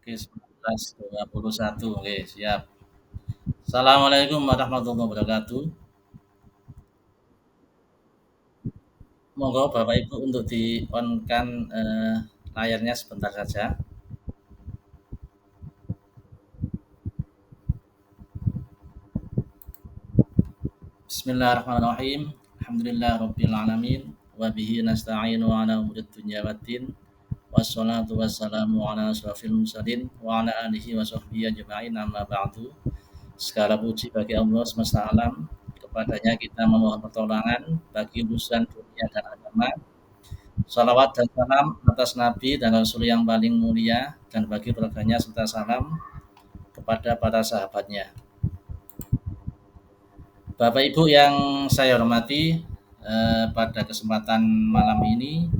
Oke, 1921. Oke, siap. Assalamualaikum warahmatullahi wabarakatuh. Monggo Bapak Ibu untuk di-on-kan layarnya sebentar saja. Bismillahirrahmanirrahim. Alhamdulillahirabbil alamin wa bihi nasta'inu ala umurid dunya waddin. Wassalatu wassalamu ala asrofil mursalin wa ala alihi wa sahbihi ajma'in amma ba'du. Segala puji bagi Allah semesta alam. Kepadanya kita memohon pertolongan bagi urusan dunia dan agama. Salawat dan salam atas Nabi dan Rasul yang paling mulia dan bagi keluarganya serta salam kepada para sahabatnya. Bapak Ibu yang saya hormati, pada kesempatan malam ini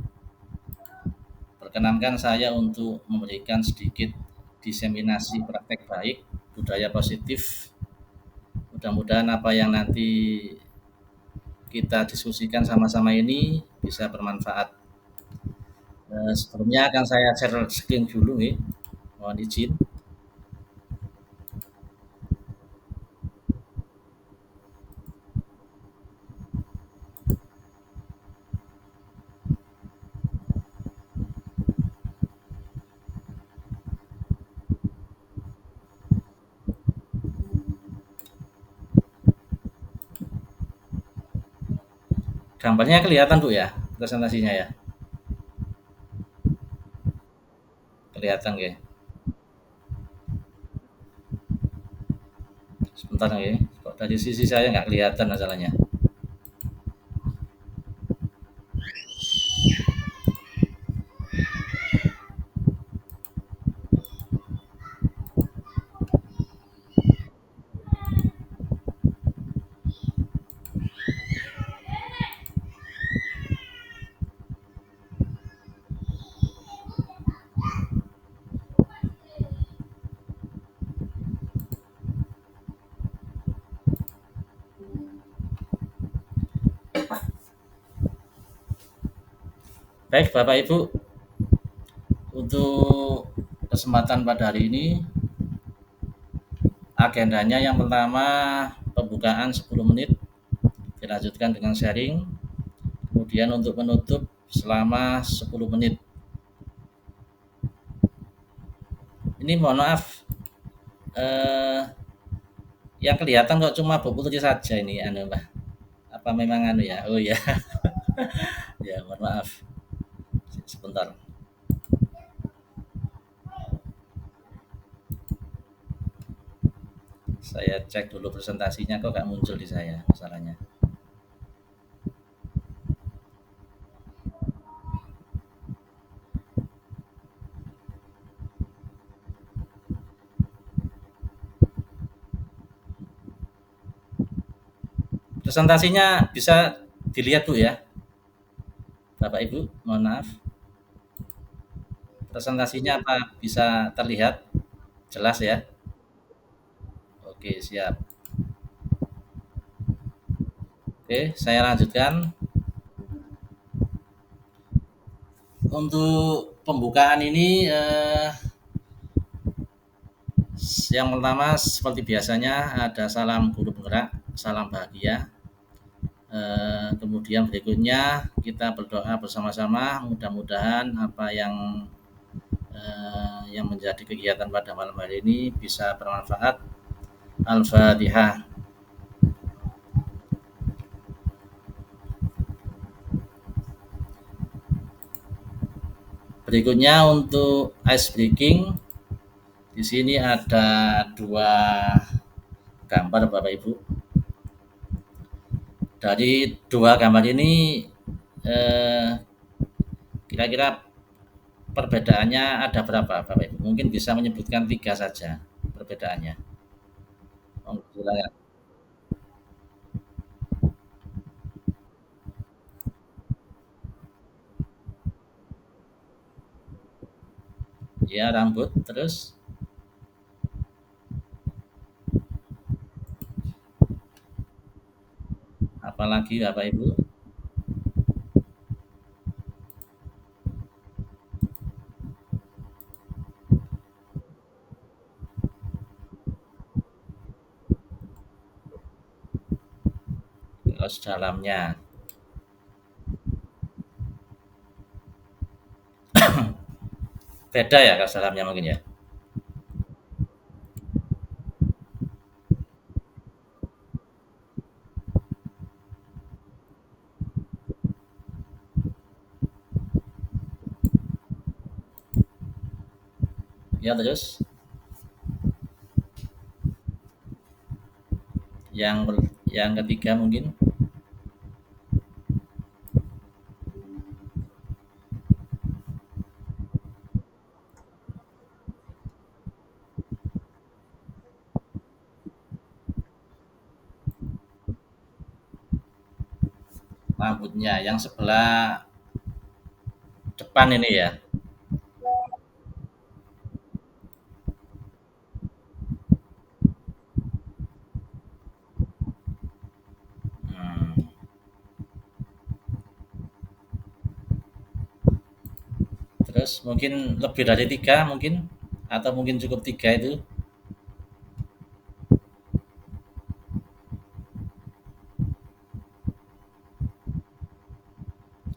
perkenankan saya untuk memberikan sedikit diseminasi praktek baik budaya positif. Mudah-mudahan apa yang nanti kita diskusikan sama-sama ini bisa bermanfaat. Sebelumnya akan saya share screen dulu nih. Mohon izin. Gambarnya kelihatan Bu ya, presentasinya ya. Kelihatan ya. Sebentar ya. Kok dari sisi saya nggak kelihatan masalahnya. Baik Bapak Ibu, untuk kesempatan pada hari ini agendanya yang pertama pembukaan 10 menit, dilanjutkan dengan sharing, kemudian untuk penutup selama 10 menit. Ini mohon maaf, eh, yang kelihatan kok cuma Bu Putri saja ini anu Mbak. Apa memang anu ya? Oh ya, ya mohon maaf. Sebentar. Saya cek dulu presentasinya kok nggak muncul di saya masalahnya. Presentasinya bisa dilihat Bu ya, Bapak Ibu. Mohon maaf. Presentasinya apa bisa terlihat jelas ya? Oke, siap. Oke, saya lanjutkan. Untuk pembukaan ini yang pertama seperti biasanya ada salam guru penggerak, salam bahagia. Kemudian berikutnya kita berdoa bersama-sama, mudah-mudahan apa yang menjadi kegiatan pada malam hari ini bisa bermanfaat. Al-Fatihah. Berikutnya untuk ice breaking, di sini ada dua gambar Bapak Ibu. Dari dua gambar ini eh, kira-kira perbedaannya ada berapa Bapak Ibu? Mungkin bisa menyebutkan tiga saja perbedaannya. Oh, silakan. Ya, rambut terus apalagi Bapak Ibu? kaos dalamnya. Beda ya kaos dalamnya mungkin ya. Ya terus yang ketiga mungkin rambutnya yang sebelah depan ini ya. Hmm, terus mungkin lebih dari tiga mungkin atau mungkin cukup tiga itu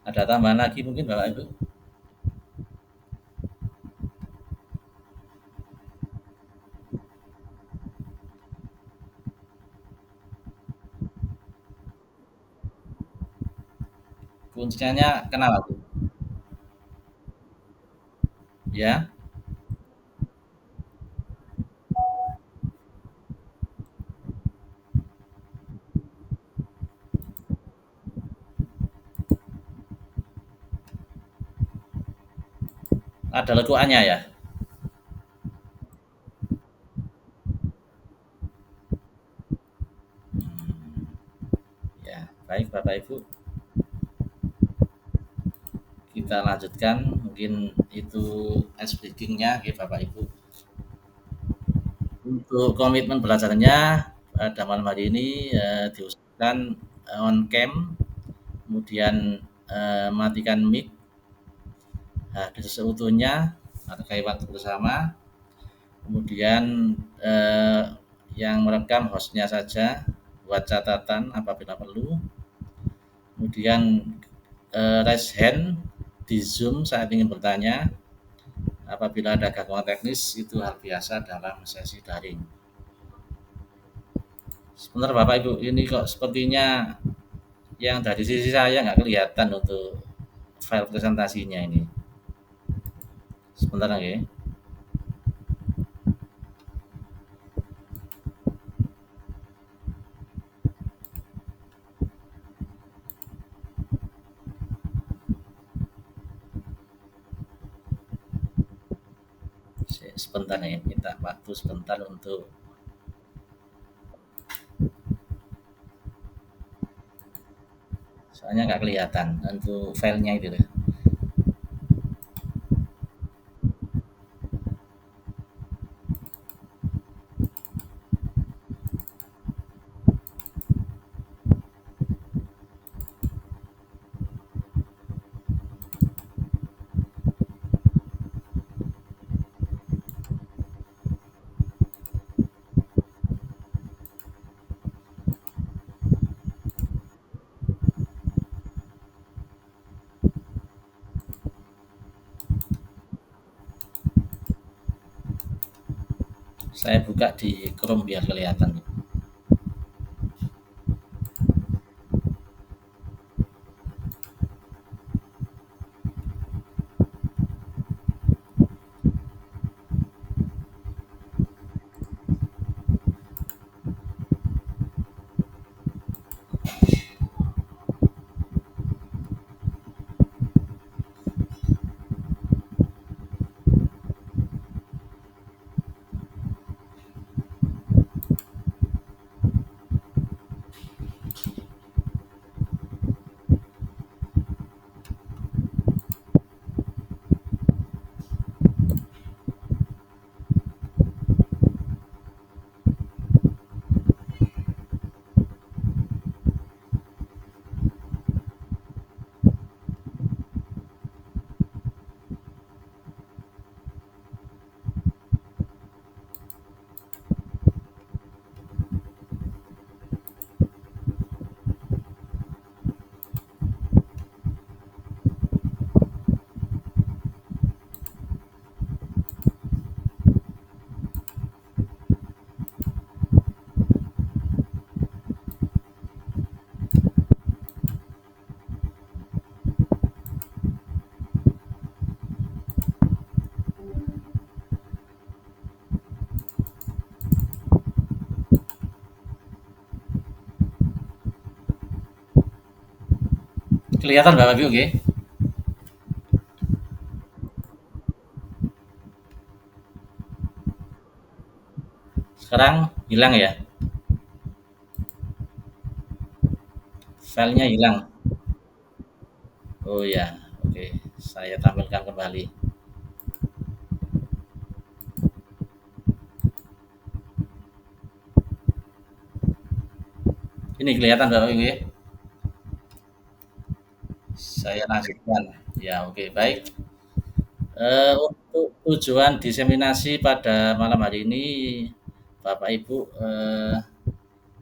ada tambahan lagi mungkin Bapak Ibu. Kuncinya kenapa Bu? Ya, ada lekuannya ya. Hmm, ya, baik Bapak Ibu, kita lanjutkan mungkin itu ice breakingnya ya Bapak Ibu. Untuk komitmen belajarnya pada malam hari ini diusahakan on cam, kemudian matikan mic, seutuhnya, hargai waktu bersama, kemudian yang merekam hostnya saja, buat catatan apabila perlu, kemudian raise hand di Zoom saat ingin bertanya, apabila ada gangguan teknis itu hal biasa dalam sesi daring. Sebentar Bapak Ibu, ini kok sepertinya yang dari sisi saya nggak kelihatan untuk file presentasinya ini. Sebentar lagi. Sebentar nih, minta waktu sebentar untuk soalnya nggak kelihatan untuk filenya itu. Saya buka di Chrome biar kelihatan. Kelihatan Bapak Ibu, oke? Sekarang hilang ya? Filenya hilang. Oh ya, oke. Saya tampilkan kembali. Ini kelihatan Bapak Ibu ya? Saya lanjutkan. Ya, oke, baik. Untuk tujuan diseminasi pada malam hari ini, Bapak Ibu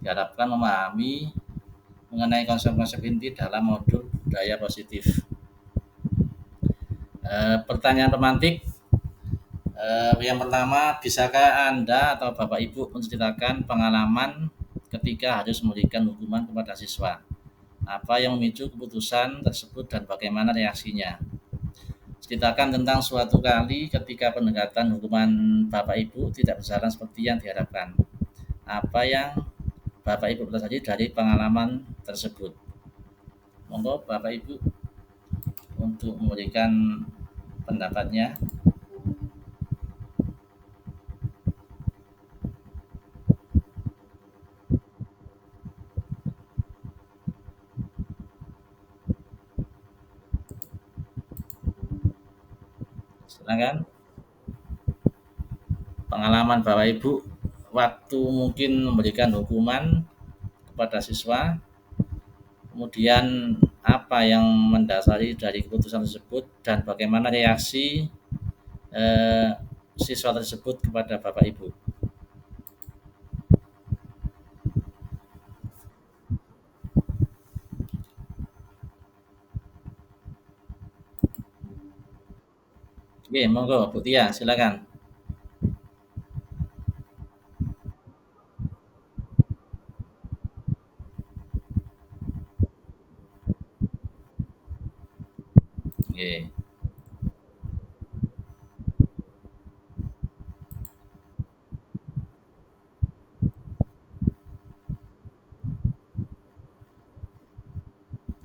diharapkan memahami mengenai konsep-konsep inti dalam modul budaya positif. Pertanyaan pemantik, yang pertama, bisakah Anda atau Bapak Ibu menceritakan pengalaman ketika harus memberikan hukuman kepada siswa? Apa yang memicu keputusan tersebut dan bagaimana reaksinya? Ceritakan tentang suatu kali ketika pendekatan hukuman Bapak Ibu tidak berjalan seperti yang diharapkan. Apa yang Bapak Ibu pelajari dari pengalaman tersebut? Monggo Bapak Ibu untuk memberikan pendapatnya. Silakan. Pengalaman Bapak Ibu waktu mungkin memberikan hukuman kepada siswa, kemudian apa yang mendasari dari keputusan tersebut dan bagaimana reaksi eh, siswa tersebut kepada Bapak Ibu. Oke, monggo Bu Tia, silakan. Oke,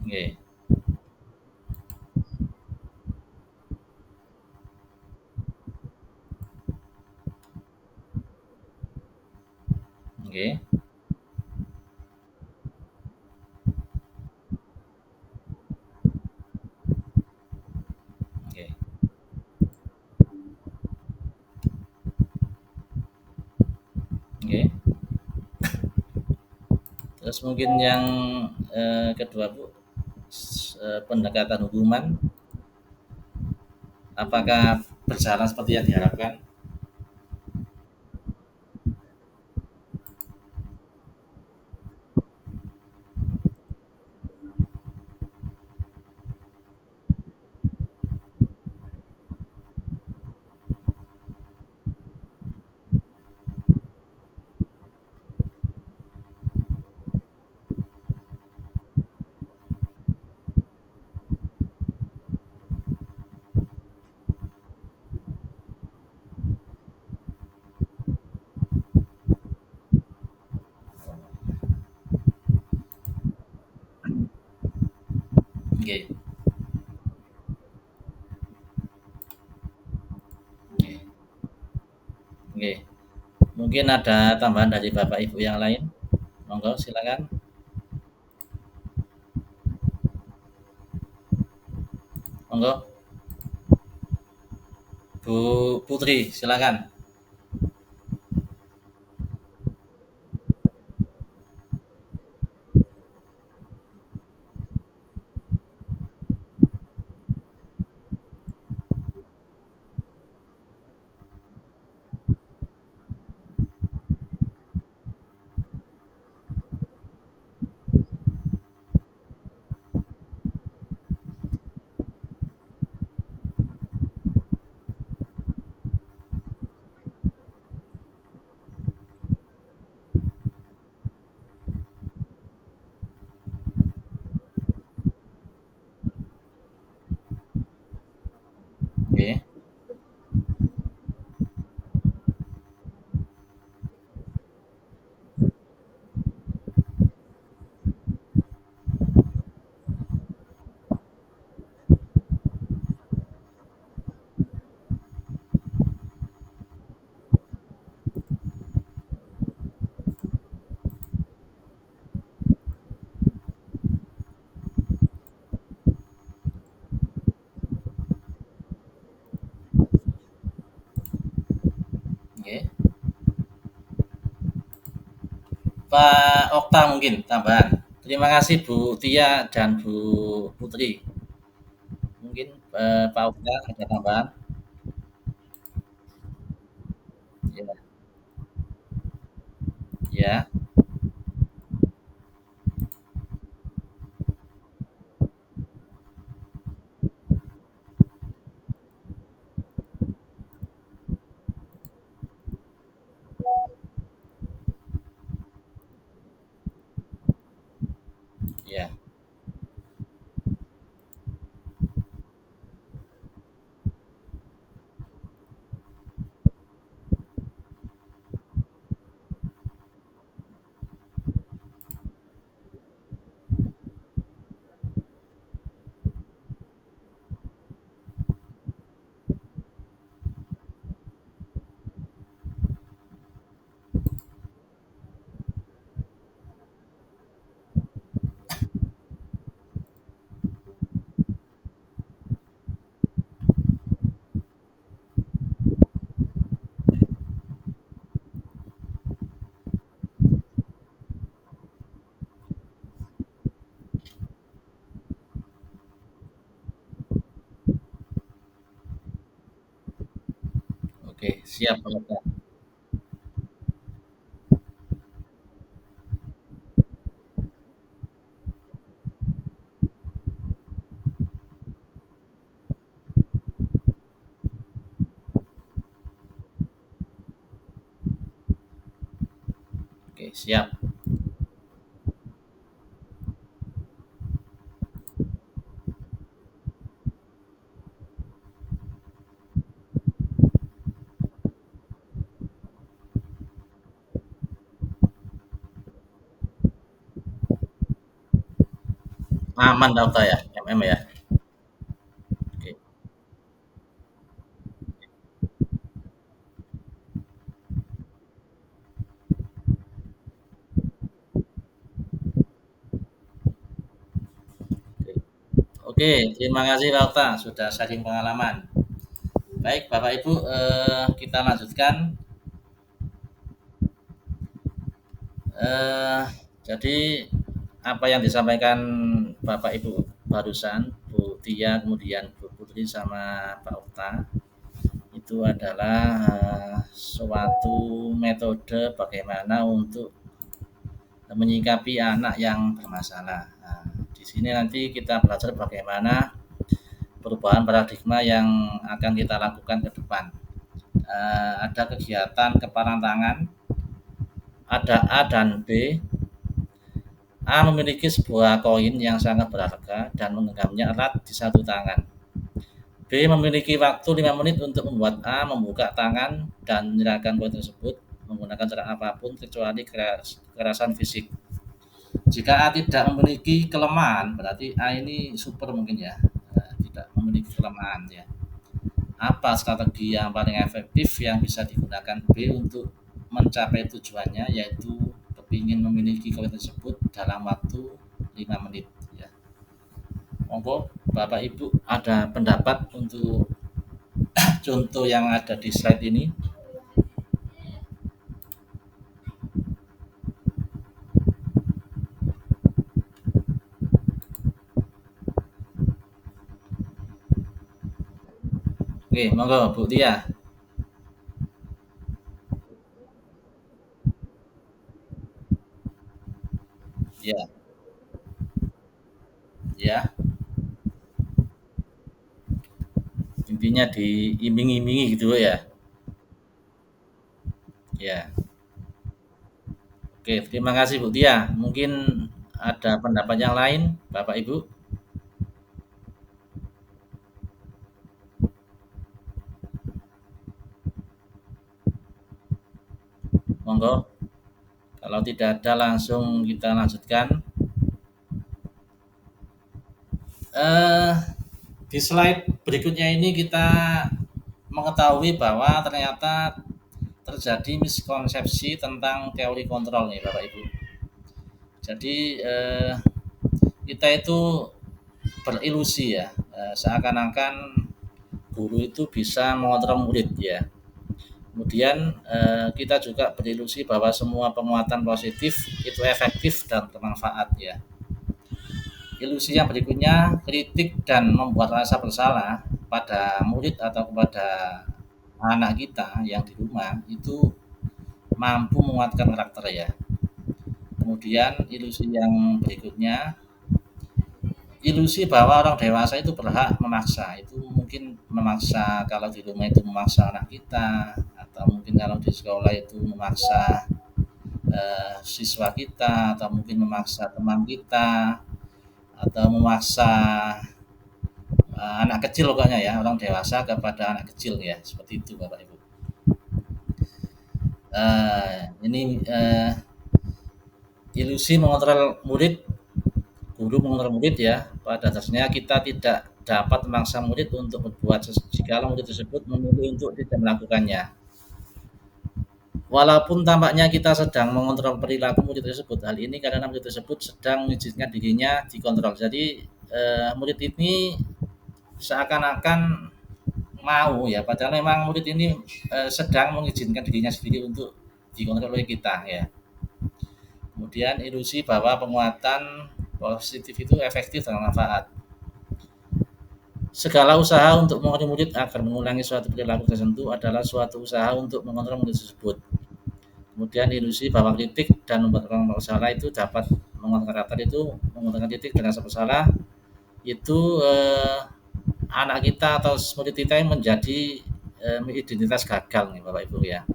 oke, oke, oke, oke. Terus mungkin yang kedua Bu, pendekatan hukuman, apakah berjalan seperti yang diharapkan? Oke, oke, oke. Mungkin ada tambahan dari Bapak Ibu yang lain? Monggo, silakan. Monggo, Bu Putri, silakan. Pak Okta mungkin tambahan. Terima kasih Bu Tia dan Bu Putri. Mungkin Pak Okta ada tambahan? Ya, ya, ya. Oke, siap Pak Okta. Oke, siap. Aman Pak Okta ya, MM ya. Oke, oke. Oke, terima kasih Pak Okta sudah sharing pengalaman. Baik, Bapak Ibu, kita lanjutkan. Eh, jadi apa yang disampaikan Bapak Ibu barusan, Bu Tia, kemudian Bu Putri sama Pak Okta, itu adalah suatu metode bagaimana untuk menyikapi anak yang bermasalah. Nah, di sini nanti kita belajar bagaimana perubahan paradigma yang akan kita lakukan ke depan. Ada kegiatan keparentangan, ada A dan B. A memiliki sebuah koin yang sangat berharga dan mengenggamnya erat di satu tangan. B memiliki waktu 5 menit untuk membuat A membuka tangan dan menyerahkan koin tersebut menggunakan cara apapun kecuali kekerasan fisik. Jika A tidak memiliki kelemahan, berarti A ini super mungkin ya, tidak memiliki kelemahan ya. Apa strategi yang paling efektif yang bisa digunakan B untuk mencapai tujuannya, yaitu kepingin memiliki koin tersebut dalam waktu 5 menit ya. Monggo Bapak Ibu ada pendapat untuk contoh yang ada di slide ini. Oke, monggo Bu Tia. Ya, ya. Intinya diiming-imingi gitu ya. Ya. Oke, terima kasih Bu Tia. Mungkin ada pendapat yang lain, Bapak Ibu. Monggo. Kalau tidak ada langsung kita lanjutkan. Eh, di slide berikutnya ini kita mengetahui bahwa ternyata terjadi miskonsepsi tentang teori kontrol nih Bapak Ibu. Jadi kita itu berilusi ya, seakan-akan guru itu bisa mengontrol murid ya. Kemudian kita juga berilusi bahwa semua penguatan positif itu efektif dan bermanfaat ya. Ilusi yang berikutnya, kritik dan membuat rasa bersalah pada murid atau kepada anak kita yang di rumah itu mampu menguatkan karakter ya. Kemudian ilusi yang berikutnya, ilusi bahwa orang dewasa itu berhak memaksa. Itu mungkin memaksa kalau di rumah itu memaksa anak kita, atau mungkin kalau di sekolah itu memaksa siswa kita, atau mungkin memaksa teman kita, atau memaksa anak kecil pokoknya ya, orang dewasa kepada anak kecil ya, seperti itu Bapak Ibu. Ini ilusi mengontrol murid, guru mengontrol murid ya. Pada dasarnya kita tidak dapat memaksa murid untuk berbuat jika murid tersebut memilih untuk tidak melakukannya. Walaupun tampaknya kita sedang mengontrol perilaku murid tersebut, hal ini karena murid tersebut sedang mengizinkan dirinya dikontrol. Jadi murid ini seakan-akan mau ya, padahal memang murid ini sedang mengizinkan dirinya sendiri untuk dikontrol oleh kita ya. Kemudian ilusi bahwa penguatan positif itu efektif dan manfaat. Segala usaha untuk mengontrol murid agar mengulangi suatu perilaku tertentu adalah suatu usaha untuk mengontrol murid tersebut. Kemudian ilusi bahwa kritik dan membuat orang bersalah itu dapat mengontrol karakter, itu menggunakan kritik dan rasa bersalah itu anak kita atau murid kita yang menjadi identitas gagal nih Bapak Ibu ya.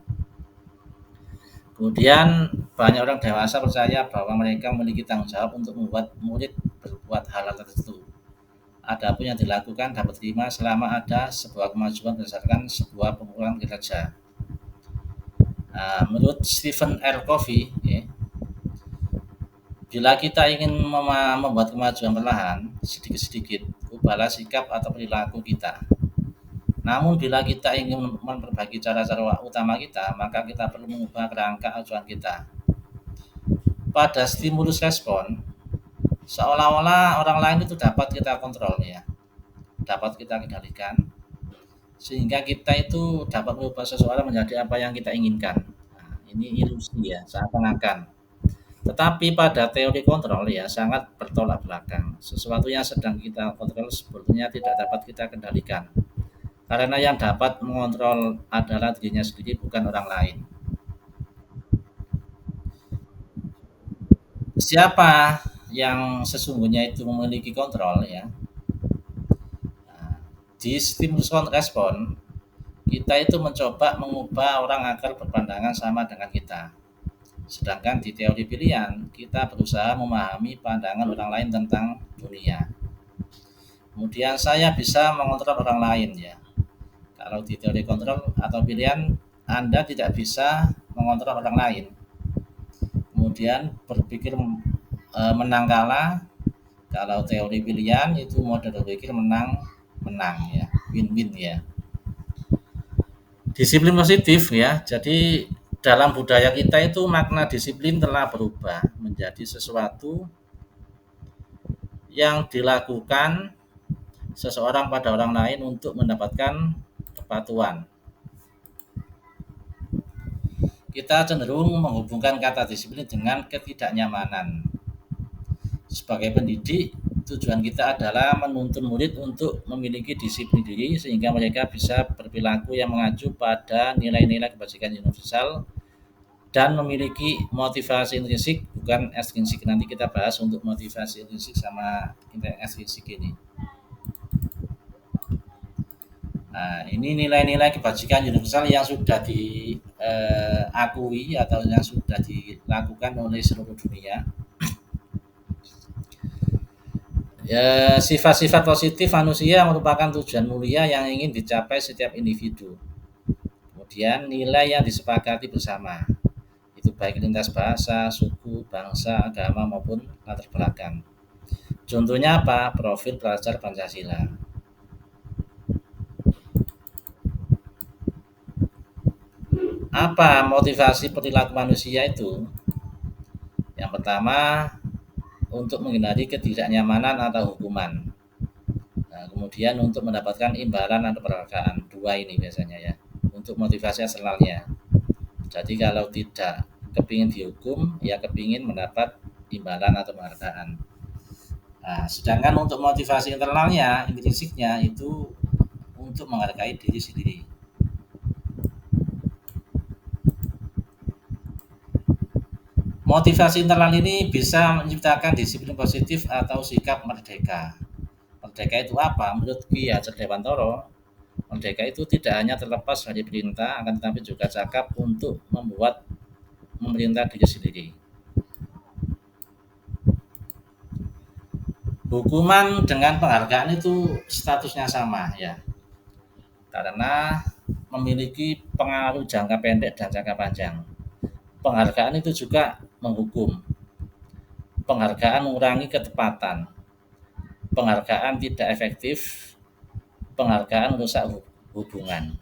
Kemudian banyak orang dewasa percaya bahwa mereka memiliki tanggung jawab untuk membuat murid berbuat hal tertentu. Adapun yang dilakukan dapat diterima selama ada sebuah kemajuan berdasarkan sebuah pengukuran kinerja. Menurut Stephen R. Covey, ya, bila kita ingin membuat kemajuan perlahan, sedikit-sedikit, ubahlah sikap atau perilaku kita. Namun bila kita ingin memperbaiki cara-cara utama kita, maka kita perlu mengubah kerangka acuan kita. Pada stimulus respon, seolah-olah orang lain itu dapat kita kontrol ya, dapat kita kendalikan, sehingga kita itu dapat mengubah seseorang menjadi apa yang kita inginkan. Nah, ini ilusi ya, seakan-akan. Tetapi pada teori kontrol ya sangat bertolak belakang. Sesuatu yang sedang kita kontrol sebetulnya tidak dapat kita kendalikan. Karena yang dapat mengontrol adalah dirinya sendiri, bukan orang lain. Siapa yang sesungguhnya itu memiliki kontrol ya? Di stimulus respon, kita itu mencoba mengubah orang agar berpandangan sama dengan kita. Sedangkan di teori pilihan, kita berusaha memahami pandangan orang lain tentang dunia. Kemudian saya bisa mengontrol orang lain ya. Kalau di teori kontrol atau pilihan, Anda tidak bisa mengontrol orang lain. Kemudian berpikir menang kalah. Kalau teori pilihan itu model berpikir menang menang ya, win-win ya. Disiplin positif ya. Jadi dalam budaya kita itu makna disiplin telah berubah menjadi sesuatu yang dilakukan seseorang pada orang lain untuk mendapatkan kepatuhan. Kita cenderung menghubungkan kata disiplin dengan ketidaknyamanan. Sebagai pendidik, tujuan kita adalah menuntun murid untuk memiliki disiplin diri sehingga mereka bisa berperilaku yang mengacu pada nilai-nilai kebajikan universal dan memiliki motivasi intrinsik bukan ekstrinsik. Nanti kita bahas untuk motivasi intrinsik sama ekstrinsik ini. Nah, ini nilai-nilai kebajikan universal yang sudah diakui atau yang sudah dilakukan oleh seluruh dunia. Ya, sifat-sifat positif manusia merupakan tujuan mulia yang ingin dicapai setiap individu. Kemudian nilai yang disepakati bersama, itu baik lintas bahasa, suku, bangsa, agama maupun latar belakang. Contohnya apa? Profil pelajar Pancasila. Apa motivasi perilaku manusia itu? Yang pertama, untuk menghindari ketidaknyamanan atau hukuman. Nah, kemudian untuk mendapatkan imbalan atau penghargaan. Dua ini biasanya ya. untuk motivasi eksternalnya. Jadi kalau tidak kepingin dihukum, ya kepingin mendapat imbalan atau penghargaan. Nah, sedangkan untuk motivasi internalnya, intrinsiknya itu untuk menghargai diri sendiri. Motivasi internal ini bisa menciptakan disiplin positif atau sikap merdeka. Merdeka itu apa? Menurut Ki Hajar Dewantoro, merdeka itu tidak hanya terlepas dari perintah, akan tetapi juga cakap untuk membuat memerintah diri sendiri. Hukuman dengan penghargaan itu statusnya sama ya, karena memiliki pengaruh jangka pendek dan jangka panjang. Penghargaan itu juga menghukum. Penghargaan mengurangi ketepatan. Penghargaan tidak efektif. Penghargaan merusak hubungan.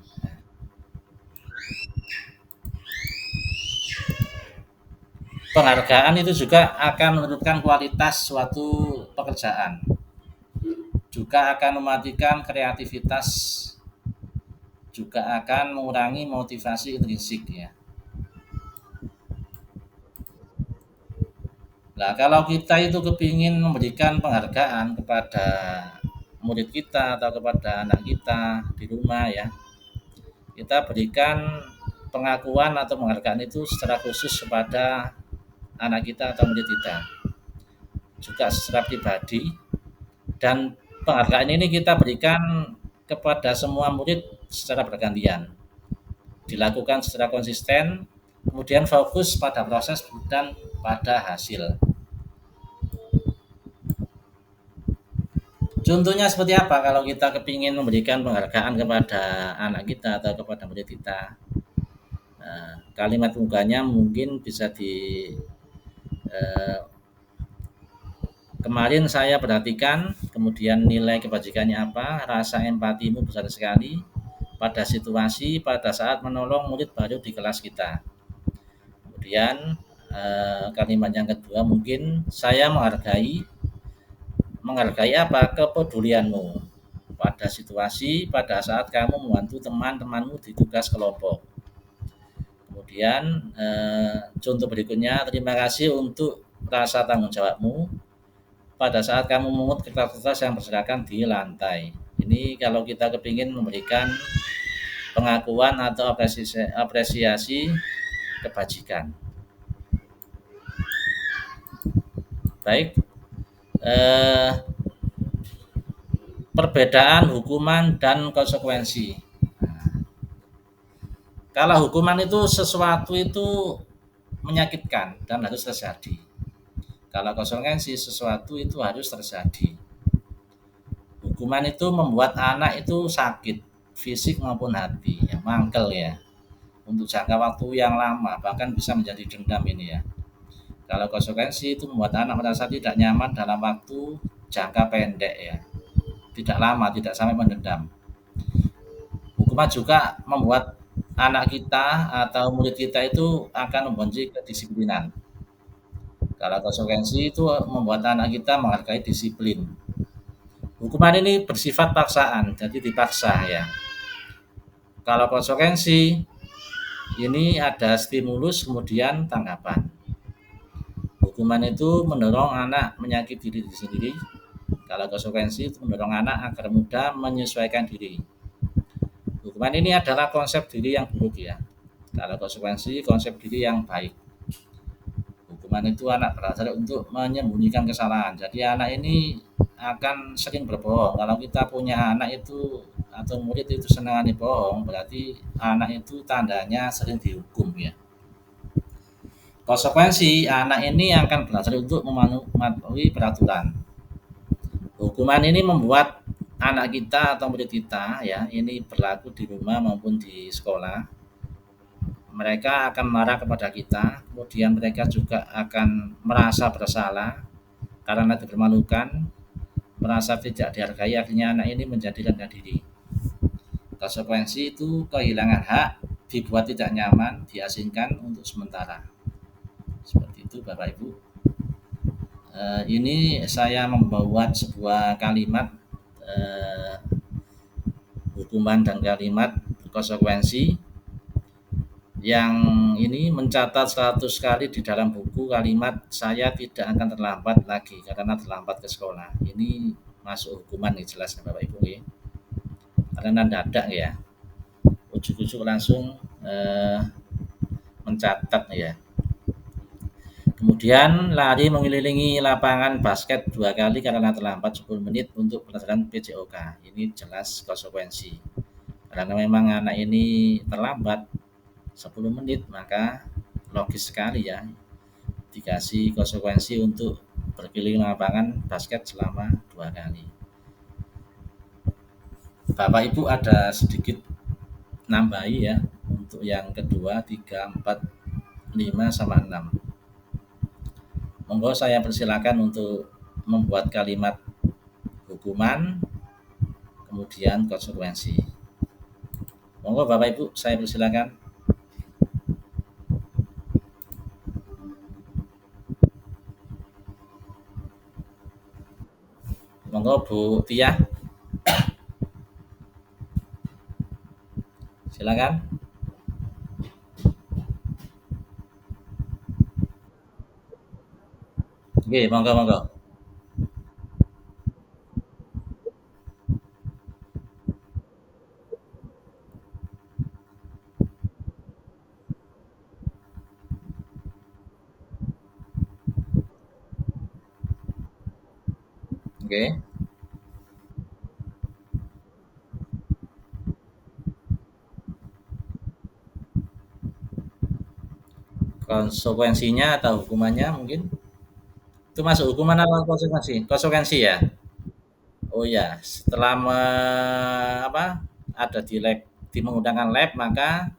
Penghargaan itu juga akan menurunkan kualitas suatu pekerjaan. Juga akan mematikan kreativitas. Juga akan mengurangi motivasi intrinsik ya. Nah, kalau kita itu kepingin memberikan penghargaan kepada murid kita atau kepada anak kita di rumah ya, kita berikan pengakuan atau penghargaan itu secara khusus kepada anak kita atau murid kita, juga secara pribadi, dan penghargaan ini kita berikan kepada semua murid secara bergantian, dilakukan secara konsisten, kemudian fokus pada proses dan pada hasil. Contohnya seperti apa kalau kita kepingin memberikan penghargaan kepada anak kita atau kepada murid kita? Kalimat pembukanya mungkin bisa eh, kemarin saya perhatikan, kemudian nilai kebajikannya apa, rasa empatimu besar sekali pada situasi pada saat menolong murid baru di kelas kita. Kemudian kalimat yang kedua mungkin saya menghargai apa? Kepedulianmu pada situasi pada saat kamu membantu teman-temanmu di tugas kelompok. Kemudian contoh berikutnya, terima kasih untuk rasa tanggung jawabmu pada saat kamu memungut kertas-kertas yang berserakan di lantai. Ini kalau kita kepingin memberikan pengakuan atau apresiasi kebajikan. Baik, perbedaan hukuman dan konsekuensi. Kalau hukuman itu sesuatu itu menyakitkan dan harus terjadi. Kalau konsekuensi sesuatu itu harus terjadi. Hukuman itu membuat anak itu sakit, fisik maupun hati, ya, mangkel ya, untuk jangka waktu yang lama, bahkan bisa menjadi dendam ini ya. Kalau konsekuensi itu membuat anak merasa tidak nyaman dalam waktu jangka pendek ya, tidak lama, tidak sampai mendendam. Hukuman juga membuat anak kita atau murid kita itu akan membenci kedisiplinan. Kalau konsekuensi itu membuat anak kita menghargai disiplin. Hukuman ini bersifat paksaan, jadi dipaksa ya. Kalau konsekuensi ini ada stimulus kemudian tanggapan. Hukuman itu mendorong anak menyakiti diri sendiri. Kalau konsekuensi itu mendorong anak agar mudah menyesuaikan diri. Hukuman ini adalah konsep diri yang buruk ya. Kalau konsekuensi konsep diri yang baik. Hukuman itu anak belajar untuk menyembunyikan kesalahan. Jadi anak ini akan sering berbohong. Kalau kita punya anak itu atau murid itu senang bohong, berarti anak itu tandanya sering dihukum ya. Konsekuensi anak ini akan belajar untuk mematuhi peraturan. Hukuman ini membuat anak kita atau murid kita ya, ini berlaku di rumah maupun di sekolah. Mereka akan marah kepada kita, kemudian mereka juga akan merasa bersalah karena dipermalukan, merasa tidak dihargai, akhirnya anak ini menjadi rendah diri. Konsekuensi itu kehilangan hak, dibuat tidak nyaman, diasingkan untuk sementara. Seperti itu Bapak Ibu. Ini saya membuat sebuah kalimat hukuman dan kalimat konsekuensi Yang ini mencatat 100 kali di dalam buku kalimat saya tidak akan terlambat lagi karena terlambat ke sekolah. Ini masuk hukuman nih jelas Bapak Ibu ya. Karena dadak ya. Ujuk-ujuk langsung mencatat ya. Kemudian lari mengelilingi lapangan basket 2 kali karena terlambat 10 menit untuk pelajaran PJOK. Ini jelas konsekuensi. Karena memang anak ini terlambat 10 menit, maka logis sekali ya dikasih konsekuensi untuk berkeliling lapangan basket selama 2 kali. Bapak Ibu ada sedikit nambahi ya untuk yang kedua, 3, 4, 5 sama 6. Monggo saya persilakan untuk membuat kalimat hukuman kemudian konsekuensi. Monggo Bapak Ibu saya persilakan. Monggo Bu Tia, silakan. Oke, monggo monggo. Oke. Konsekuensinya atau hukumannya mungkin itu masuk hukuman atau konsekuensi? Konsekuensi ya. Oh ya, setelah apa ada di lab, di menggunakan lab maka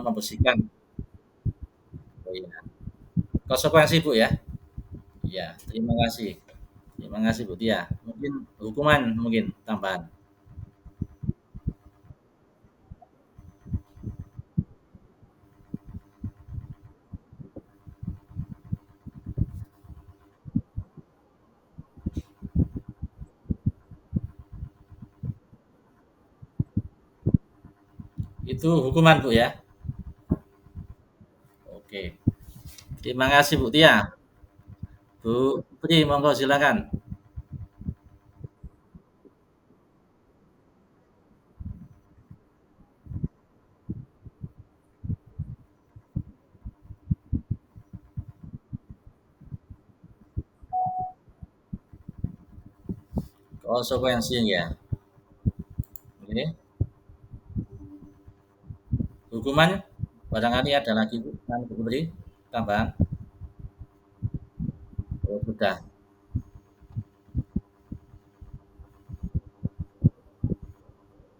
membersihkan. Oh iya. Konsekuensi Bu ya. Iya, terima kasih. Terima kasih Bu Tia. Mungkin hukuman mungkin tambahan. Itu hukuman Bu ya. Oke. Terima kasih Bu Tia. Bu Putri, monggo silakan. Konsekuensi ya. Oke. Hukumannya barangkali ada lagi Bu, Bu Putri tambahan. Oh, sudah.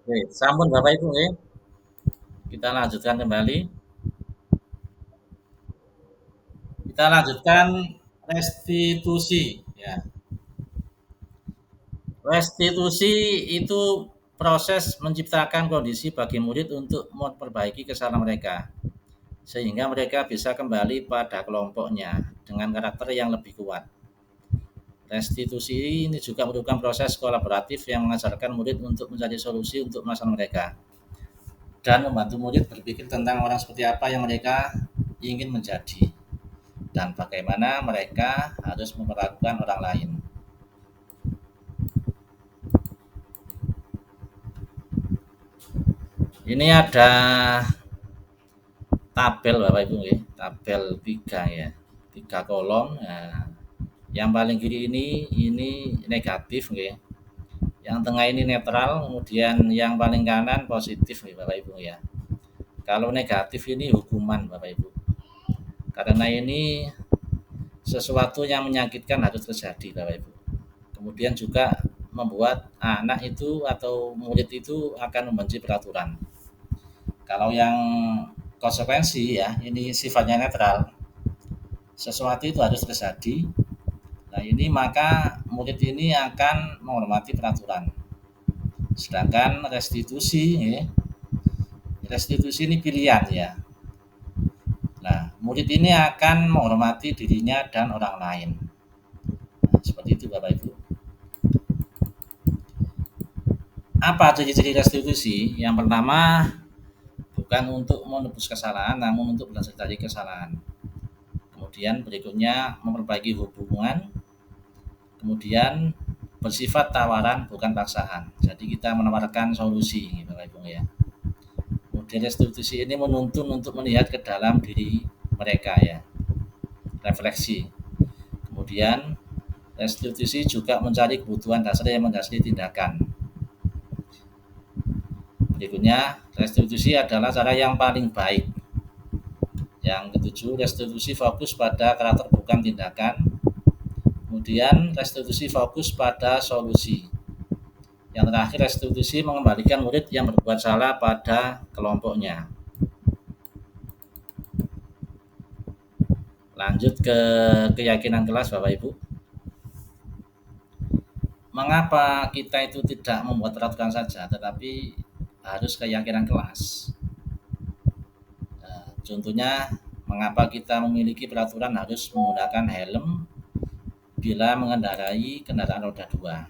Oke, sampun Bapak Ibu nggih. Kita lanjutkan kembali. Kita lanjutkan restitusi ya. Restitusi itu proses menciptakan kondisi bagi murid untuk memperbaiki kesalahan mereka sehingga mereka bisa kembali pada kelompoknya dengan karakter yang lebih kuat. Restitusi ini juga merupakan proses kolaboratif yang mengajarkan murid untuk mencari solusi untuk masalah mereka dan membantu murid berpikir tentang orang seperti apa yang mereka ingin menjadi dan bagaimana mereka harus memperlakukan orang lain. Ini ada tabel Bapak Ibu ya, tabel 3 ya. 3 kolom. Nah, yang paling kiri ini negatif ya. Yang tengah ini netral, kemudian yang paling kanan positif ya Bapak Ibu ya. Kalau negatif ini hukuman Bapak Ibu. Karena ini sesuatu yang menyakitkan harus terjadi Bapak Ibu. Kemudian juga membuat anak itu atau murid itu akan membenci peraturan. Kalau yang konsekuensi ya, ini sifatnya netral. Sesuatu itu harus terjadi. Nah, ini maka murid ini akan menghormati peraturan. Sedangkan restitusi ya, restitusi ini pilihan ya. Nah, murid ini akan menghormati dirinya dan orang lain. Nah, seperti itu Bapak Ibu. Apa ciri-ciri restitusi? Yang pertama, bukan untuk menebus kesalahan, namun untuk belajar dari kesalahan. Kemudian berikutnya memperbaiki hubungan, kemudian bersifat tawaran bukan paksaan. Jadi kita menawarkan solusi, Bapak Ibu ya. Model restitusi ini menuntun untuk melihat ke dalam diri mereka ya, refleksi. Kemudian restitusi juga mencari kebutuhan dasar yang mendasari tindakan. Berikutnya, restitusi adalah cara yang paling baik. Yang ketujuh, restitusi fokus pada karakter bukan tindakan. Kemudian, restitusi fokus pada solusi. Yang terakhir, restitusi mengembalikan murid yang berbuat salah pada kelompoknya. Lanjut ke keyakinan kelas, Bapak Ibu. Mengapa kita itu tidak membuat peraturan saja, tetapi harus keyakinan kelas? Contohnya, mengapa kita memiliki peraturan harus menggunakan helm bila mengendarai kendaraan roda 2?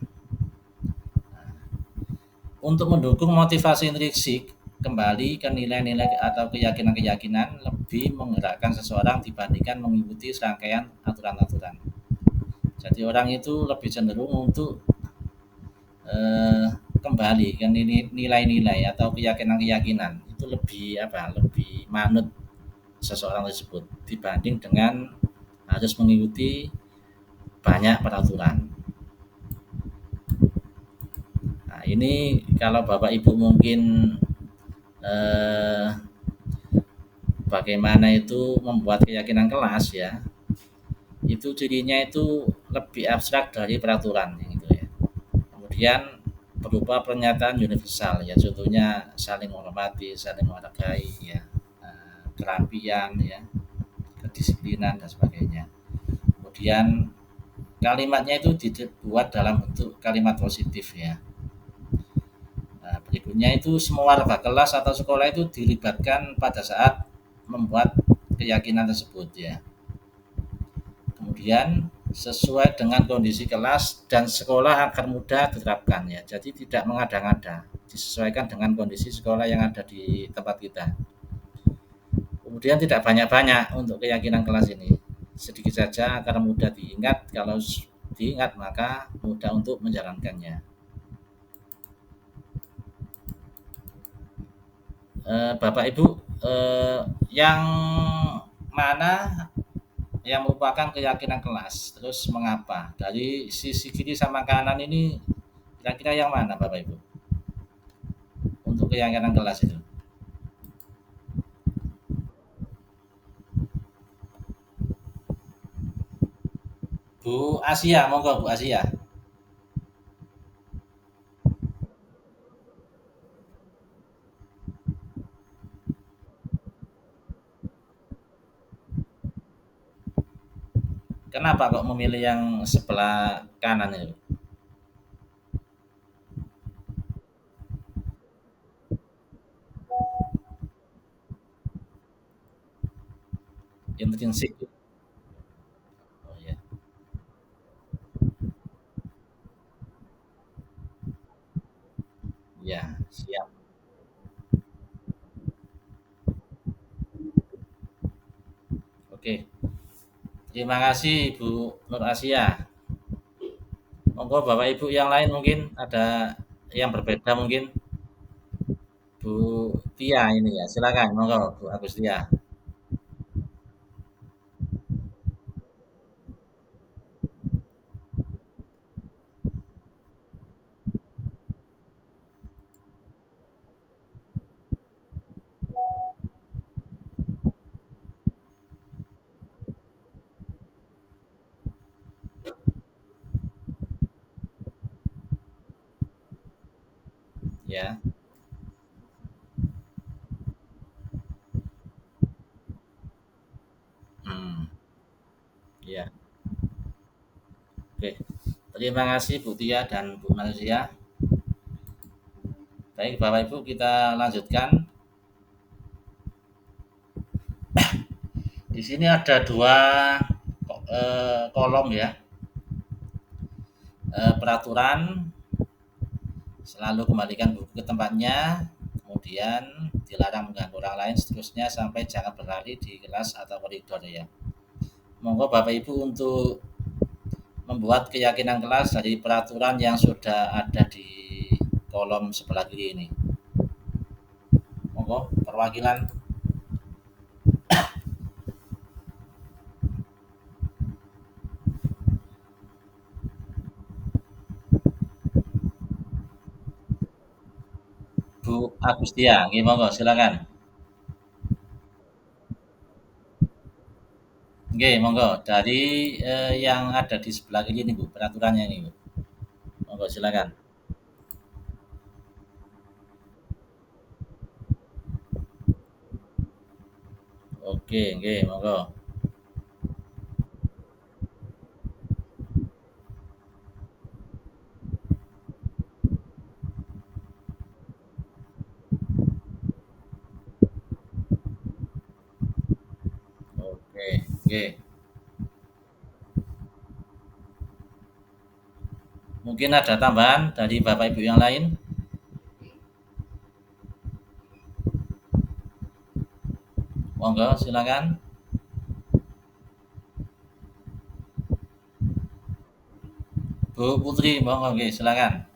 Untuk mendukung motivasi intrinsik, kembali ke nilai-nilai atau keyakinan-keyakinan lebih menggerakkan seseorang dibandingkan mengikuti serangkaian aturan-aturan. Jadi orang itu lebih cenderung untuk kembali ke nilai-nilai atau keyakinan-keyakinan, itu lebih manut seseorang tersebut dibanding dengan harus mengikuti banyak peraturan. Nah, ini kalau Bapak Ibu mungkin bagaimana itu membuat keyakinan kelas ya, itu cirinya itu lebih abstrak dari peraturan gitu ya. Kemudian berupa pernyataan universal ya, contohnya saling menghormati, saling menghargai ya, kerapian ya, kedisiplinan dan sebagainya. Kemudian kalimatnya itu dibuat dalam bentuk kalimat positif ya. Nah, berikutnya itu semua warga kelas atau sekolah itu dilibatkan pada saat membuat keyakinan tersebut ya. Kemudian sesuai dengan kondisi kelas dan sekolah akan mudah diterapkan ya. Jadi tidak mengada-ngada, disesuaikan dengan kondisi sekolah yang ada di tempat kita. Kemudian tidak banyak-banyak untuk keyakinan kelas ini. Sedikit saja karena mudah diingat, kalau diingat maka mudah untuk menjalankannya. Bapak Ibu, yang mana yang merupakan keyakinan kelas, terus mengapa? Dari sisi kiri sama kanan ini kira-kira yang mana Bapak Ibu untuk keyakinan kelas itu? Bu Asia, monggo Bu Asia. Kenapa kok memilih yang sebelah kanan itu? Intrinsik. Oh ya, ya siap. Oke, terima kasih Bu Nur Asia. Monggo Bapak Ibu yang lain mungkin ada yang berbeda mungkin. Bu Tia ini ya, silakan monggo Bu Agustia. Ya. Hmm, ya. Oke. Terima kasih Bu Tia dan Bu Manusia. Baik Bapak Ibu kita lanjutkan. Di sini ada dua kolom ya. Peraturan, selalu kembalikan buku ke tempatnya. kemudian dilarang mengganggu orang lain, seterusnya sampai jangan berlari di kelas atau koridor ya. Monggo Bapak Ibu untuk membuat keyakinan kelas dari peraturan yang sudah ada di kolom sebelah kiri ini. Monggo perwakilan Bu Agustia, nggih monggo silakan. Nggih, monggo dari yang ada di sebelah kiri ini Bu, peraturannya ini Bu. Monggo silakan. Oke, nggih, monggo. Oke, nggih. Mungkin ada tambahan dari Bapak Ibu yang lain? Monggo silakan. Bu Putri, monggo nggih, silakan.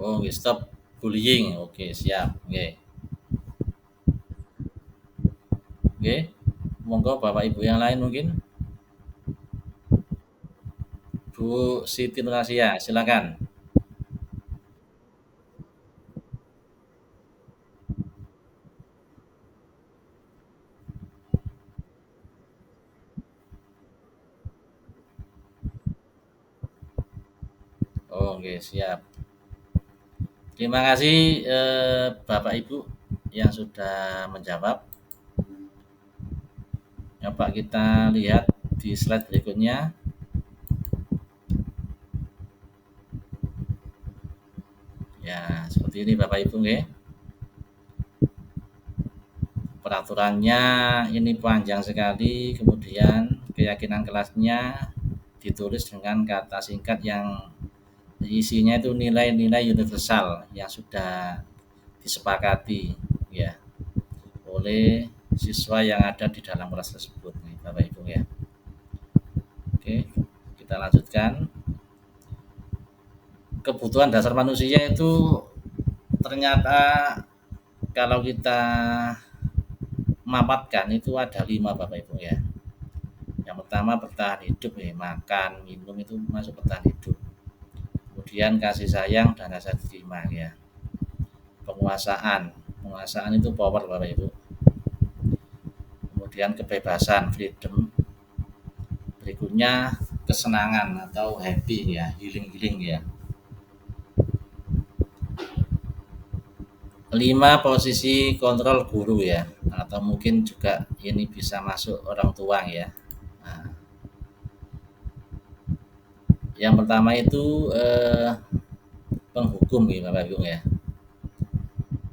Oh, nggih, stop bullying. Oke, siap. Nggih. Nggih. Monggo Bapak Ibu yang lain mungkin. Bu Siti Nurasia, silakan. Oh, oke, siap. Terima kasih Bapak Ibu yang sudah menjawab. Coba kita lihat di slide berikutnya. Ya, seperti ini Bapak Ibu nggih. Peraturannya ini panjang sekali, kemudian keyakinan kelasnya ditulis dengan kata singkat yang isinya itu nilai-nilai universal yang sudah disepakati ya oleh siswa yang ada di dalam kelas tersebut nih, Bapak Ibu ya. Oke, kita lanjutkan. Kebutuhan dasar manusia itu ternyata kalau kita mapatkan itu ada 5 Bapak Ibu ya. Yang pertama bertahan hidup ya, makan, minum itu masuk bertahan hidup. Kemudian kasih sayang dan rasa terima ya. Penguasaan, penguasaan itu power Bapak Ibu. Kemudian kebebasan, freedom. Berikutnya kesenangan atau happy ya, healing-healing ya. 5 posisi kontrol guru ya, atau mungkin juga ini bisa masuk orang tua ya. Nah, yang pertama itu penghukum ya Bapak Ibu ya.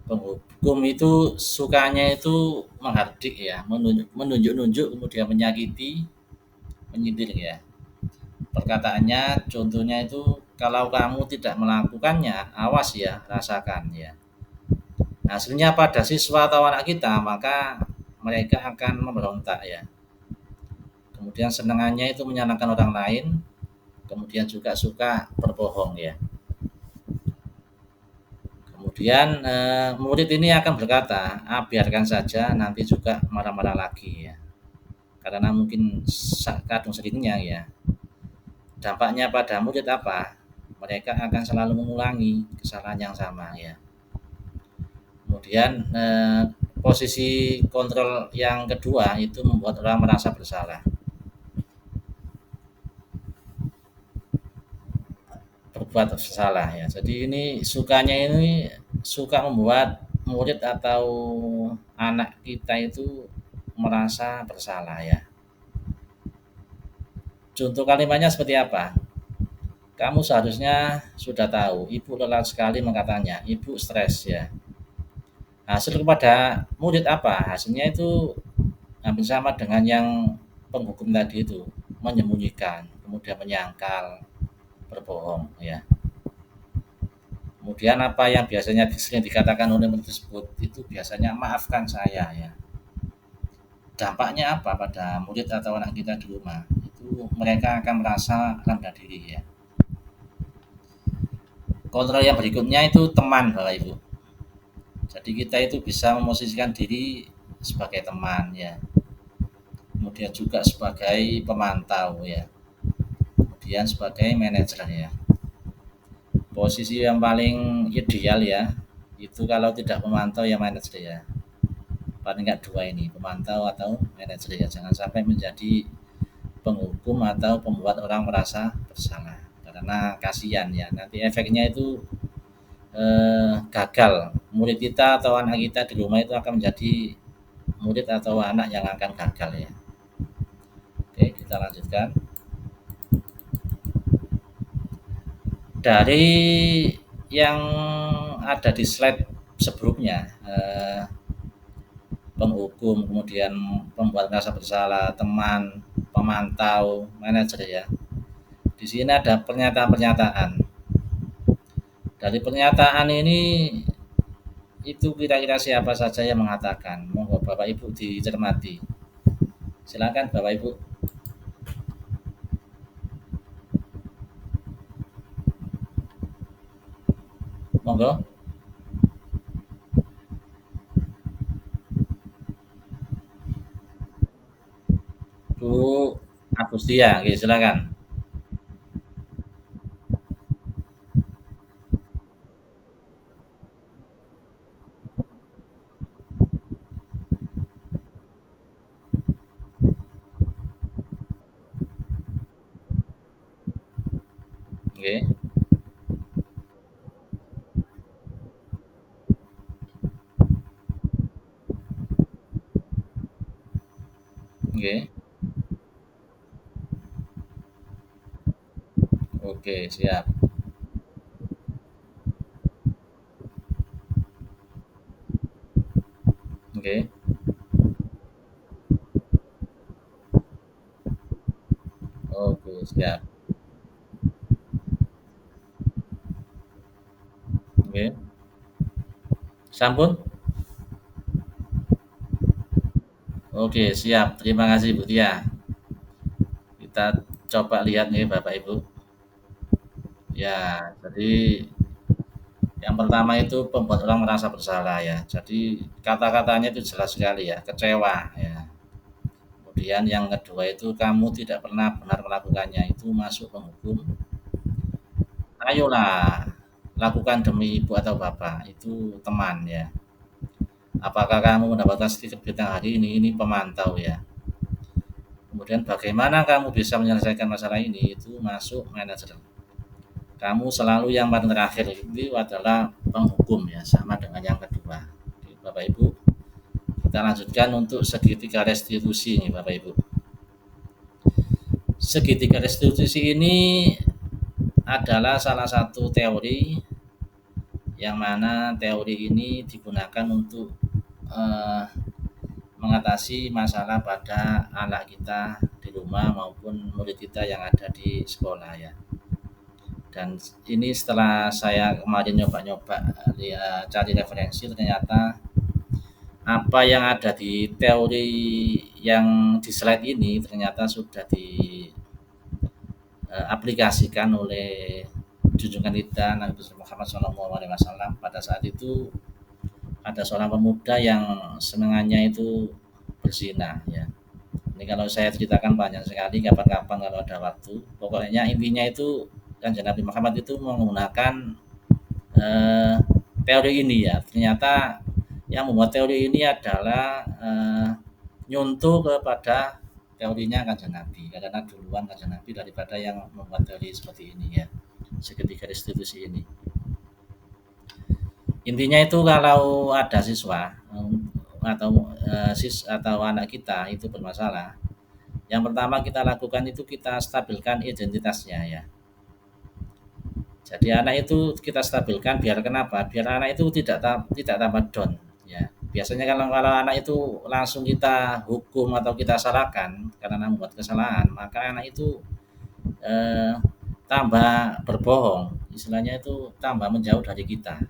Penghukum itu sukanya itu menghardik ya, menunjuk-nunjuk kemudian menyakiti, menyindir ya. Perkataannya contohnya itu kalau kamu tidak melakukannya, awas ya, rasakan ya. Hasilnya pada siswa atau anak kita, maka mereka akan memberontak ya. Kemudian senangannya itu menyalahkan orang lain, kemudian juga suka berbohong ya. Kemudian murid ini akan berkata, biarkan saja, nanti juga marah-marah lagi ya. Karena mungkin kadung seringnya ya. Dampaknya pada murid apa? Mereka akan selalu mengulangi kesalahan yang sama ya. Kemudian posisi kontrol yang kedua itu membuat orang merasa bersalah. Berbuat bersalah ya. Jadi ini sukanya ini suka membuat murid atau anak kita itu merasa bersalah ya. Contoh kalimatnya seperti apa? Kamu seharusnya sudah tahu, ibu lelah sekali mengatakannya, ibu stres ya. Hasil kepada murid apa? Hasilnya itu hampir sama dengan yang penghukum tadi itu, menyembunyikan, kemudian menyangkal, berbohong ya. Kemudian apa yang biasanya sering dikatakan oleh murid tersebut itu biasanya maafkan saya ya. Dampaknya apa pada murid atau anak kita di rumah? Itu mereka akan merasa rendah diri ya. Kontrol yang berikutnya itu teman Bapak Ibu. Jadi kita itu bisa memosisikan diri sebagai teman ya. Kemudian juga sebagai pemantau ya. Kemudian sebagai manajer ya. Posisi yang paling ideal ya, itu kalau tidak pemantau ya manajer ya. Paling nggak dua ini, pemantau atau manajer ya. Jangan sampai menjadi penghukum atau pembuat orang merasa bersalah. Karena kasihan ya, nanti efeknya itu gagal. Murid kita atau anak kita di rumah itu akan menjadi murid atau anak yang akan gagal ya. Oke, kita lanjutkan. Dari yang ada di slide sebelumnya, penghukum, kemudian pembuat merasa bersalah, teman, pemantau, manajer ya. Di sini ada pernyataan-pernyataan. Dari pernyataan ini itu kira-kira siapa saja yang mengatakan? Monggo Bapak Ibu dicermati. Silakan Bapak Ibu. Monggo. Bu Agustia, oke, silakan. Oke, oke, oke, siap. Oke, oke, siap. Oke, sampun. Oke, siap. Terima kasih Bu Tia. Kita coba lihat nih Bapak Ibu. Ya, jadi yang pertama itu pembuat orang merasa bersalah ya. Jadi kata-katanya itu jelas sekali ya, kecewa ya. Kemudian yang kedua itu kamu tidak pernah benar melakukannya, itu masuk penghukum. Ayolah, lakukan demi ibu atau bapak, itu teman ya. Apakah kamu mendapatkan sedikit bintang hari ini? Ini pemantau ya. Kemudian bagaimana kamu bisa menyelesaikan masalah ini? Itu masuk manajer. Kamu selalu yang paling terakhir itu adalah penghukum ya, sama dengan yang kedua. Oke, Bapak Ibu, kita lanjutkan untuk segitiga restitusi nih Bapak Ibu. Segitiga restitusi ini adalah salah satu teori yang mana teori ini digunakan untuk eh, mengatasi masalah pada anak kita di rumah maupun murid kita yang ada di sekolah ya. Dan ini setelah saya kemarin nyoba-nyoba cari referensi, ternyata apa yang ada di teori yang di slide ini ternyata sudah diaplikasikan oleh junjungan kita Nabi Muhammad SAW. Pada saat itu ada seorang pemuda yang senangannya itu berzina ya. Ini kalau saya ceritakan banyak sekali, kapan-kapan kalau ada waktu. Pokoknya intinya itu kan Nabi Muhammad itu menggunakan eh, teori ini ya. Ternyata yang membuat teori ini adalah nyuntuh kepada teorinya kanjeng Nabi, karena duluan kanjeng Nabi daripada yang membuat teori seperti ini ya, segitiga restitusi ini. Intinya itu kalau ada siswa atau anak kita itu bermasalah, yang pertama kita lakukan itu kita stabilkan identitasnya ya. Jadi anak itu kita stabilkan biar kenapa? Biar anak itu tidak tambah down Ya, biasanya kalau kalau anak itu langsung kita hukum atau kita salahkan karena membuat kesalahan, maka anak itu eh, tambah berbohong, istilahnya itu tambah menjauh dari kita.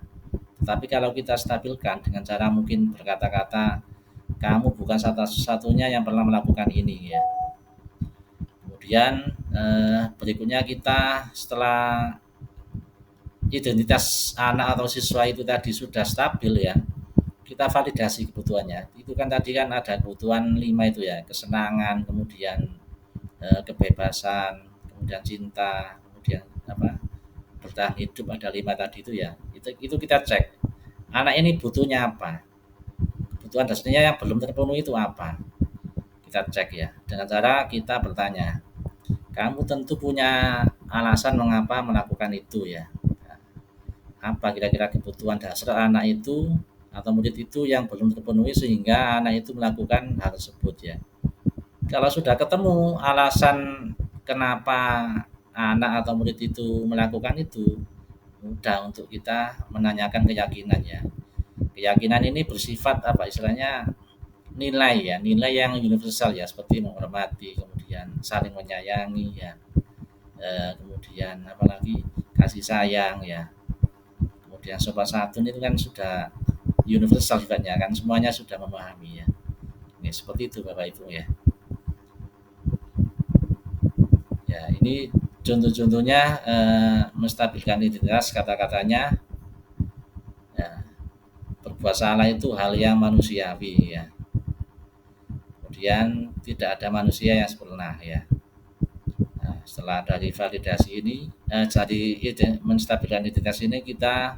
Tetapi kalau kita stabilkan dengan cara mungkin berkata-kata, kamu bukan satu-satunya yang pernah melakukan ini ya. Kemudian berikutnya kita setelah identitas anak atau siswa itu tadi sudah stabil ya, kita validasi kebutuhannya. Itu kan tadi kan ada kebutuhan 5 itu ya, kesenangan, kemudian kebebasan, kemudian cinta, kemudian apa? Bertahan hidup, ada 5 tadi itu ya. Itu kita cek. Anak ini butuhnya apa? Kebutuhan dasarnya yang belum terpenuhi itu apa? Kita cek ya. Dengan cara kita bertanya, kamu tentu punya alasan mengapa melakukan itu ya. Apa kira-kira kebutuhan dasar anak itu atau murid itu yang belum terpenuhi sehingga anak itu melakukan hal tersebut ya. Kalau sudah ketemu alasan kenapa anak atau murid itu melakukan itu, mudah untuk kita menanyakan keyakinannya. Keyakinan ini bersifat apa istilahnya, nilai ya, nilai yang universal ya, seperti menghormati, kemudian saling menyayangi ya, kemudian apalagi kasih sayang ya, kemudian sopan santun itu kan sudah universal sifatnya kan, semuanya sudah memahami ya. Ini seperti itu Bapak Ibu ya. Ya, ini contoh-contohnya menstabilkan identitas kata-katanya. Ya, berbuat salah itu hal yang manusiawi ya. Kemudian tidak ada manusia yang sempurna ya. Nah, setelah dari validasi ini, jadi menstabilkan identitas ini kita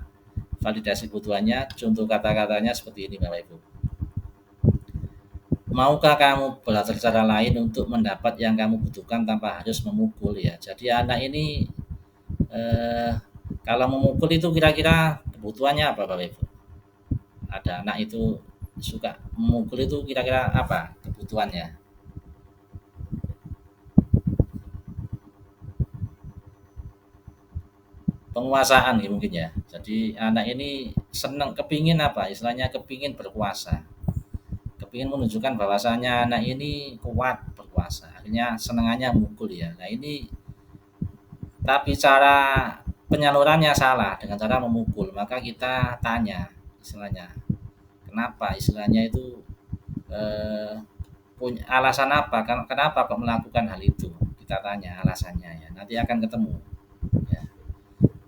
validasi kebutuhannya. Contoh kata-katanya seperti ini Bapak Ibu. Maukah kamu belajar cara lain untuk mendapat yang kamu butuhkan tanpa harus memukul ya. Jadi anak ini eh, kalau memukul itu kira-kira kebutuhannya apa Bapak Ibu? Ada anak itu suka memukul itu kira-kira apa kebutuhannya? Penguasaan ya mungkin ya. Jadi anak ini senang kepingin apa? Istilahnya kepingin berkuasa. Kepingin menunjukkan bahwasanya anak ini kuat berkuasa. Akhirnya senangannya mukul ya. Nah ini tapi cara penyalurannya salah dengan cara memukul. Maka kita tanya istilahnya kenapa istilahnya itu eh, punya alasan apa? Kenapa kok melakukan hal itu? Kita tanya alasannya ya. Nanti akan ketemu. Ya.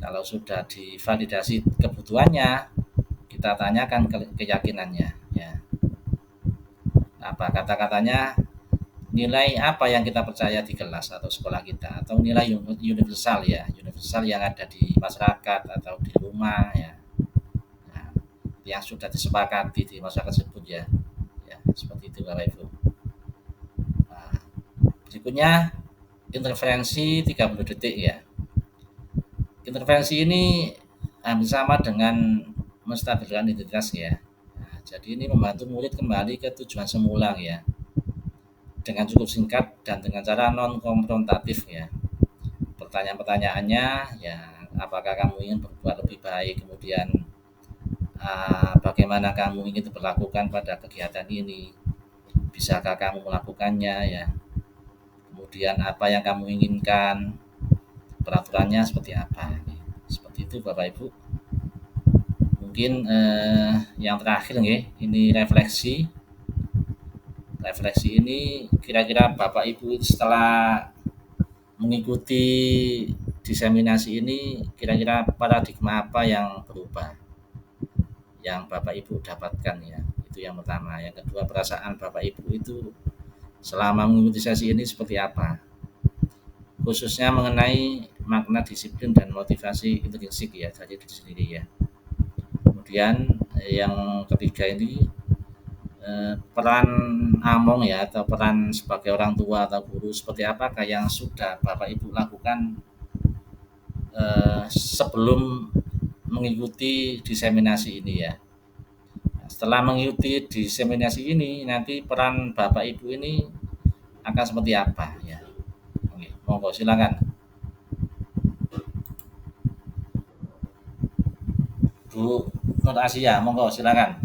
Kalau sudah divalidasi kebutuhannya, kita tanyakan keyakinannya. Ya. Apa kata-katanya? Nilai apa yang kita percaya di kelas atau sekolah kita, atau nilai universal ya, universal yang ada di masyarakat atau di rumah ya. Nah, yang sudah disepakati di masyarakat tersebut ya. Ya, seperti itu Bapak Ibu. Nah, berikutnya intervensi 30 detik ya. Intervensi ini hampir sama dengan menstabilkan identitas ya. Nah, jadi ini membantu murid kembali ke tujuan semula ya. Dengan cukup singkat dan dengan cara non konfrontatif ya. Pertanyaan-pertanyaannya ya, apakah kamu ingin berbuat lebih baik, kemudian bagaimana kamu ingin diperlakukan pada kegiatan ini, bisakah kamu melakukannya ya, kemudian apa yang kamu inginkan, peraturannya seperti apa. Seperti itu Bapak Ibu. Mungkin yang terakhir nih, ini refleksi. Refleksi ini kira-kira Bapak Ibu setelah mengikuti diseminasi ini, kira-kira paradigma apa yang berubah yang Bapak Ibu dapatkan ya. Itu yang pertama. Yang kedua, perasaan Bapak Ibu itu selama mengikuti sesi ini seperti apa, khususnya mengenai makna disiplin dan motivasi intrinsik ya dari diri sendiri ya. Kemudian yang ketiga ini peran Among ya, atau peran sebagai orang tua atau guru seperti apakah yang sudah Bapak Ibu lakukan sebelum mengikuti diseminasi ini ya. Setelah mengikuti diseminasi ini, nanti peran Bapak Ibu ini akan seperti apa ya. Oke, monggo silakan. Bu Nur Asia, monggo silakan.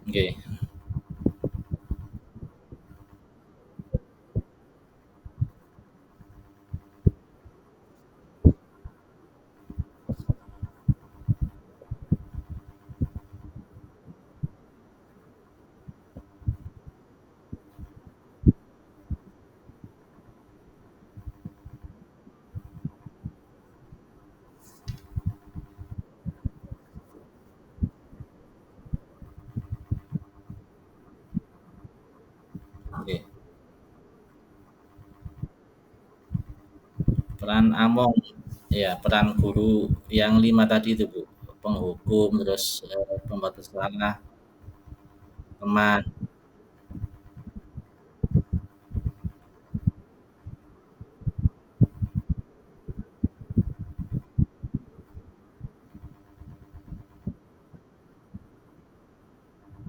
Oke, oke. Peran Among, ya peran guru yang 5 tadi itu Bu, penghukum, terus pembatas salah, teman,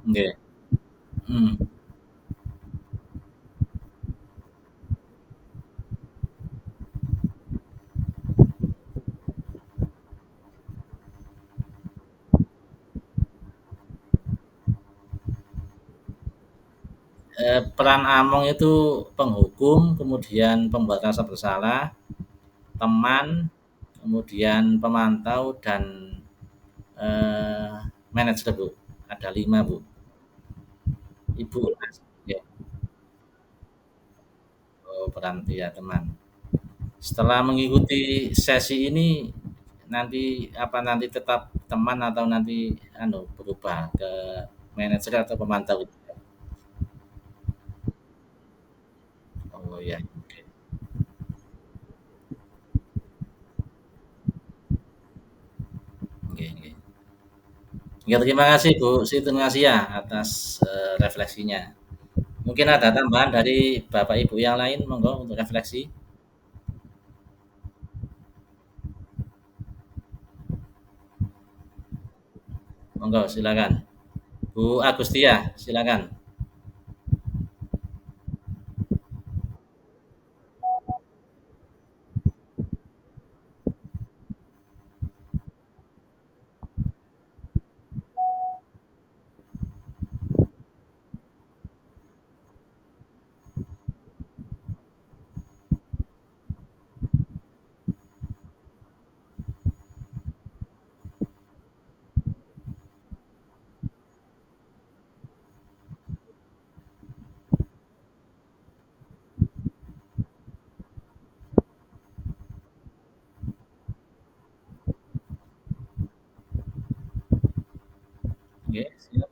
oke. Hmm. Peran Among itu penghukum, kemudian pembatasan bersalah, teman, kemudian pemantau dan eh, manajer Bu. Ada 5 Bu. Ibu, ya, oh, peran ya teman. Setelah mengikuti sesi ini nanti apa nanti tetap teman atau nanti berubah ke manajer atau pemantau? Oh ya, oke. Oke, oke. Ya, terima kasih Bu Siti, terima kasih ya atas refleksinya. Mungkin ada tambahan dari Bapak Ibu yang lain, monggo untuk refleksi. Monggo silakan. Bu Agustia, silakan. Oke, siap.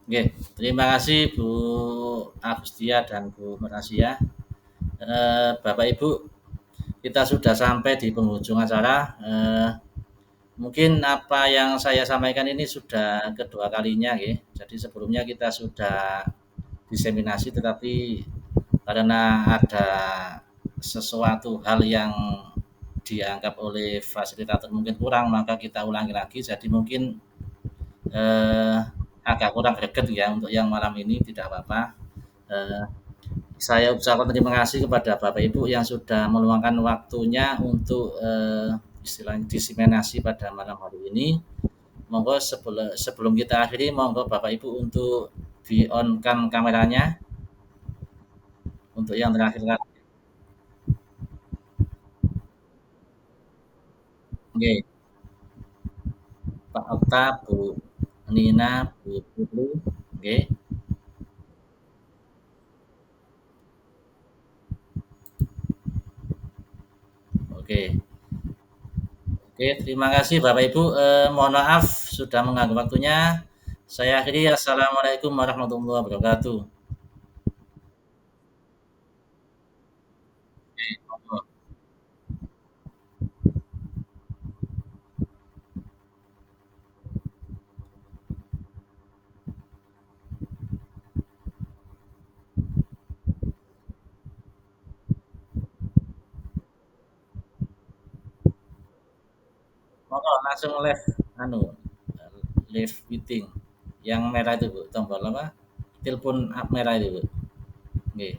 Oke, terima kasih Bu Agustia dan Bu Merasia. Bapak Ibu, kita sudah sampai di penghujung acara. Mungkin apa yang saya sampaikan ini sudah kedua kalinya, ya. Jadi sebelumnya kita sudah diseminasi, tetapi karena ada sesuatu hal yang dianggap oleh fasilitator mungkin kurang, maka kita ulangi lagi. Jadi mungkin eh, agak agak kurang greget ya untuk yang malam ini, tidak apa-apa. Eh, saya ucapkan terima kasih kepada Bapak Ibu yang sudah meluangkan waktunya untuk istilahnya diseminasi pada malam hari ini. Monggo sebelum kita akhiri, monggo Bapak Ibu untuk di on kan kameranya untuk yang terakhir kali. Oke, Pak Okta, Bu Nina, Bu Putri. Oke, oke. Oke, terima kasih Bapak Ibu. Mohon maaf sudah mengganggu waktunya. Saya akhiri. Assalamualaikum warahmatullahi wabarakatuh. Monggo. Monggo langsung live anu live meeting yang merah itu Bu, tombol apa? Telepon merah itu Bu. Oke.